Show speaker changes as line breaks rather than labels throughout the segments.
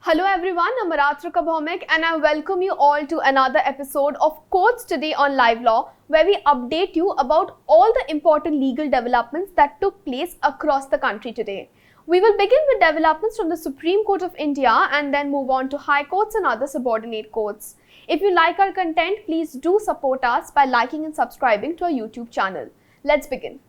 Hello everyone, I'm Aratrika Bhaumik and I welcome you all to another episode of Courts Today on LiveLaw, where we update you about all the important legal developments that took place across the country today. We will begin with developments from the Supreme Court of India and then move on to High Courts and other subordinate courts. If you like our content, please do support us by liking and subscribing to our YouTube channel. Let's begin.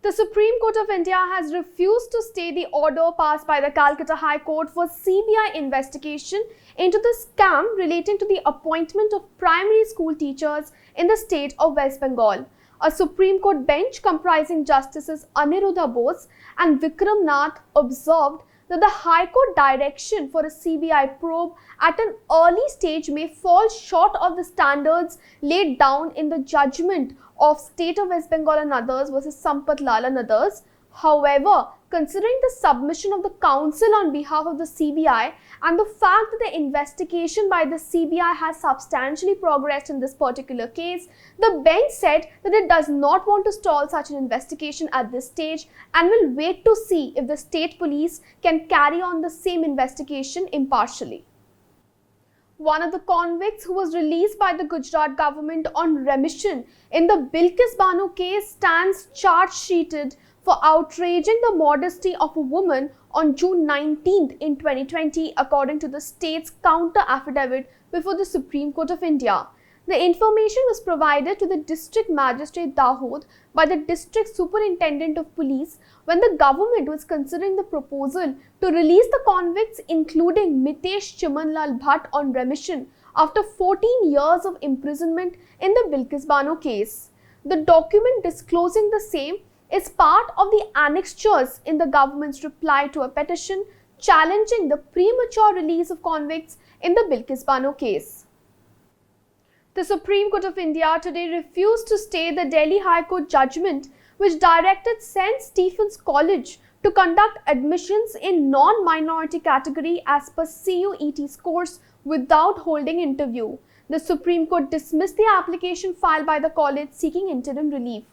The Supreme Court of India has refused to stay the order passed by the Calcutta High Court for CBI investigation into the scam relating to the appointment of primary school teachers in the state of West Bengal. A Supreme Court bench comprising Justices Aniruddha Bose and Vikram Nath observed that the High Court direction for a CBI probe at an early stage may fall short of the standards laid down in the judgment of State of West Bengal and others versus Sampath Lal and others. However, considering the submission of the counsel on behalf of the CBI and the fact that the investigation by the CBI has substantially progressed in this particular case, the bench said that it does not want to stall such an investigation at this stage and will wait to see if the state police can carry on the same investigation impartially. One of the convicts who was released by the Gujarat government on remission in the Bilkis Bano case stands charge-sheeted for outraging the modesty of a woman on June 19th in 2020, according to the state's counter-affidavit before the Supreme Court of India. The information was provided to the District Magistrate Dahod by the District Superintendent of Police when the government was considering the proposal to release the convicts, including Mitesh Chimanlal Bhatt, on remission after 14 years of imprisonment in the Bilkis Bano case. The document disclosing the same is part of the annexures in the government's reply to a petition challenging the premature release of convicts in the Bilkis Bano case. The Supreme Court of India today refused to stay the Delhi High Court judgment which directed St. Stephen's College to conduct admissions in non-minority category as per CUET scores without holding interview. The Supreme Court dismissed the application filed by the college seeking interim relief.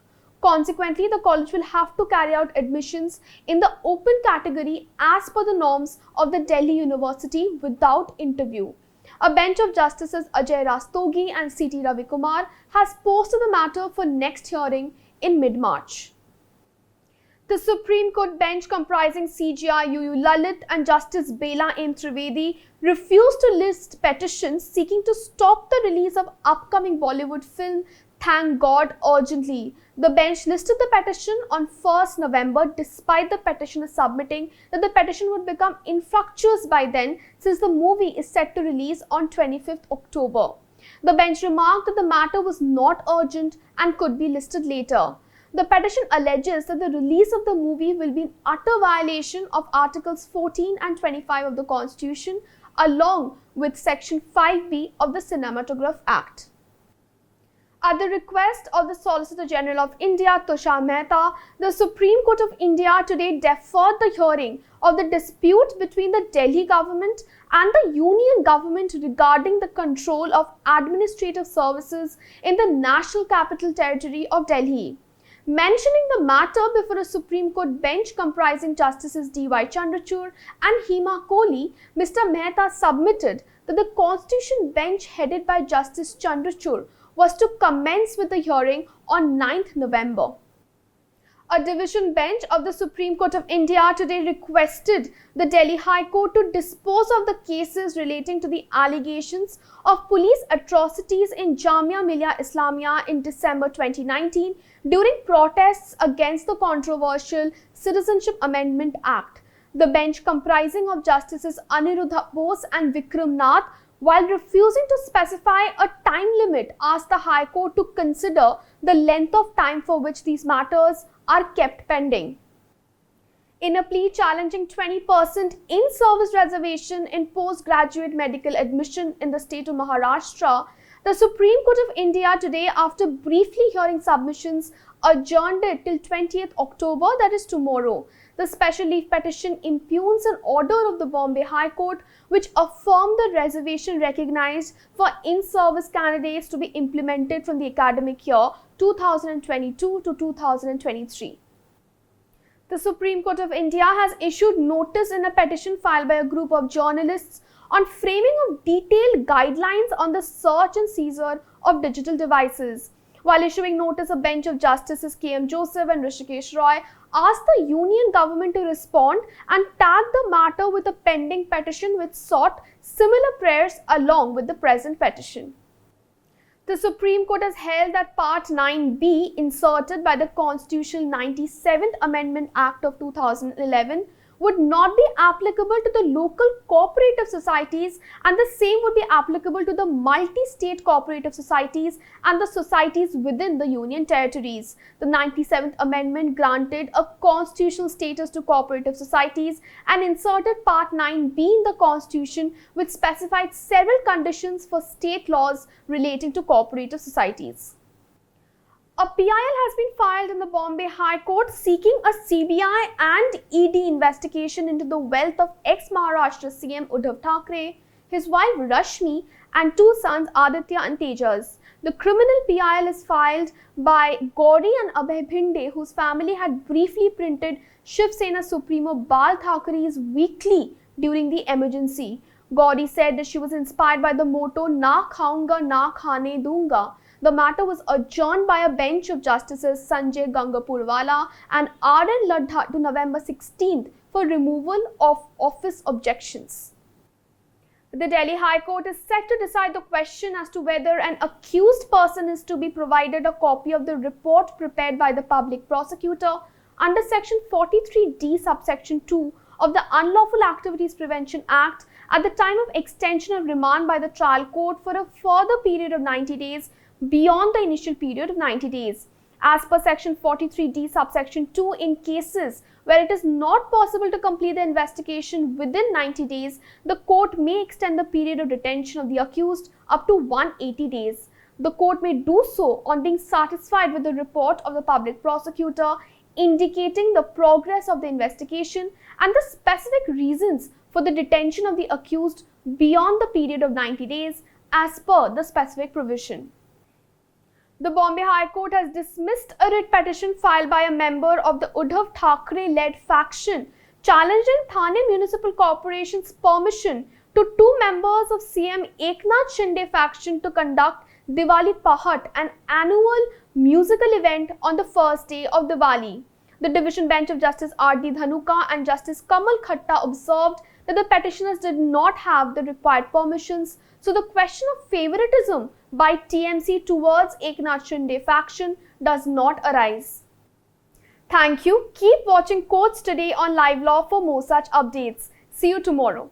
Consequently, the college will have to carry out admissions in the open category as per the norms of the Delhi University without interview. A bench of Justices Ajay Rastogi and C.T. Ravikumar has posted the matter for next hearing in mid-March. The Supreme Court bench comprising CJI UU Lalit and Justice Bela M. Trivedi refused to list petitions seeking to stop the release of upcoming Bollywood film Thank God urgently. The bench listed the petition on 1st November despite the petitioner submitting that the petition would become infructuous by then since the movie is set to release on 25th October. The bench remarked that the matter was not urgent and could be listed later. The petition alleges that the release of the movie will be in utter violation of Articles 14 and 25 of the Constitution along with Section 5B of the Cinematograph Act. At the request of the Solicitor General of India, Tushar Mehta, the Supreme Court of India today deferred the hearing of the dispute between the Delhi government and the Union government regarding the control of administrative services in the National Capital Territory of Delhi. Mentioning the matter before a Supreme Court bench comprising Justices D.Y. Chandrachud and Hema Kohli, Mr. Mehta submitted that the Constitution bench headed by Justice Chandrachud was to commence with the hearing on 9th November. A division bench of the Supreme Court of India today requested the Delhi High Court to dispose of the cases relating to the allegations of police atrocities in Jamia Millia Islamia in December 2019 during protests against the controversial Citizenship Amendment Act. The bench comprising of Justices Aniruddha Bose and Vikram Nath, while refusing to specify a time limit, asked the High Court to consider the length of time for which these matters are kept pending. In a plea challenging 20% in-service reservation in postgraduate medical admission in the state of Maharashtra, the Supreme Court of India today, after briefly hearing submissions, adjourned it till 20th October, that is tomorrow. The special leave petition impugns an order of the Bombay High Court which affirmed the reservation recognized for in-service candidates to be implemented from the academic year 2022 to 2023. The Supreme Court of India has issued notice in a petition filed by a group of journalists on framing of detailed guidelines on the search and seizure of digital devices. While issuing notice, a bench of Justices K.M. Joseph and Rishikesh Roy asked the Union government to respond and tag the matter with a pending petition which sought similar prayers along with the present petition. The Supreme Court has held that Part 9b inserted by the Constitutional 97th Amendment Act of 2011 would not be applicable to the local cooperative societies, and the same would be applicable to the multi-state cooperative societies and the societies within the Union territories. The 97th Amendment granted a constitutional status to cooperative societies and inserted Part 9b in the Constitution, which specified several conditions for state laws relating to cooperative societies. A PIL has been filed in the Bombay High Court seeking a CBI and ED investigation into the wealth of ex-Maharashtra CM Uddhav Thackeray, his wife Rashmi and two sons Aditya and Tejas. The criminal PIL is filed by Gauri and Abhay Bhinde, whose family had briefly printed Shiv Sena Supremo Bal Thackeray's weekly during the emergency. Gauri said that she was inspired by the motto "Na khaunga, na khane dunga." The matter was adjourned by a bench of Justices Sanjay Gangapurwala and R.N. Ladha to November 16th for removal of office objections. The Delhi High Court is set to decide the question as to whether an accused person is to be provided a copy of the report prepared by the public prosecutor under Section 43D subsection 2 of the Unlawful Activities Prevention Act at the time of extension of remand by the trial court for a further period of 90 days beyond the initial period of 90 days. As per Section 43D subsection 2, in cases where it is not possible to complete the investigation within 90 days, the court may extend the period of detention of the accused up to 180 days. The court may do so on being satisfied with the report of the public prosecutor indicating the progress of the investigation and the specific reasons for the detention of the accused beyond the period of 90 days as per the specific provision. The Bombay High Court has dismissed a writ petition filed by a member of the Uddhav Thackeray-led faction challenging Thane Municipal Corporation's permission to two members of CM Eknath Shinde faction to conduct Diwali Pahat, an annual musical event on the first day of Diwali. The division bench of Justice R.D. Dhanuka and Justice Kamal Khatta observed that the petitioners did not have the required permissions, so the question of favoritism by TMC towards Eknath Shinde faction does not arise. Thank you. Keep watching Courts Today on LiveLaw for more such updates. See you tomorrow.